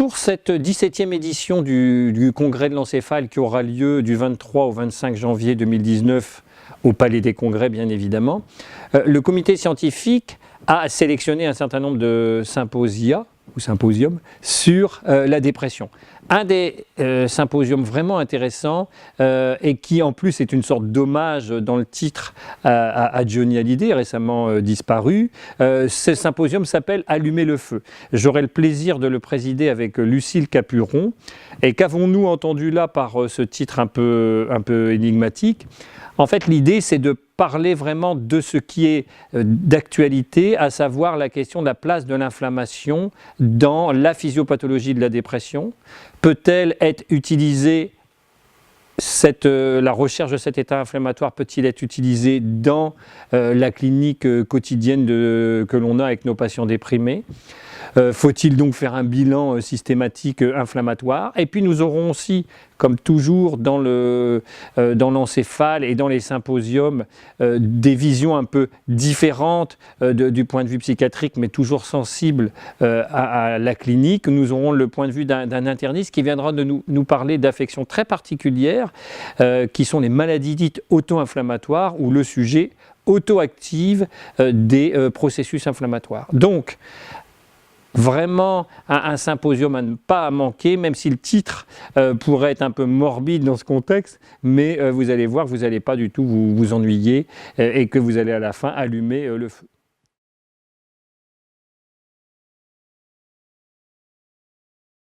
pour cette 17e édition du congrès de l'encéphale qui aura lieu du 23 au 25 janvier 2019 au Palais des Congrès, bien évidemment, le comité scientifique a sélectionné un certain nombre de symposia ou symposiums sur la dépression. Un des symposiums vraiment intéressants et qui en plus est une sorte d'hommage dans le titre à Johnny Hallyday, récemment disparu, ce symposium s'appelle « Allumer le feu ». J'aurai le plaisir de le présider avec Lucille Capuron. Et qu'avons-nous entendu là par ce titre un peu énigmatique? En fait, l'idée, c'est de parler vraiment de ce qui est d'actualité, à savoir la question de la place de l'inflammation dans la physiopathologie de la dépression. Peut-elle être utilisée, la recherche de cet état inflammatoire peut-il être utilisée dans la clinique quotidienne que l'on a avec nos patients déprimés? Faut-il donc faire un bilan systématique inflammatoire? Et puis nous aurons aussi, comme toujours dans l'encéphale et dans les symposiums, des visions un peu différentes du point de vue psychiatrique, mais toujours sensibles à la clinique. Nous aurons le point de vue d'un interniste qui viendra de nous parler d'affections très particulières, qui sont les maladies dites auto-inflammatoires, où le sujet auto-active des processus inflammatoires. Donc, vraiment un symposium à ne pas manquer, même si le titre pourrait être un peu morbide dans ce contexte, mais vous allez voir que vous n'allez pas du tout vous ennuyer et que vous allez à la fin allumer le feu.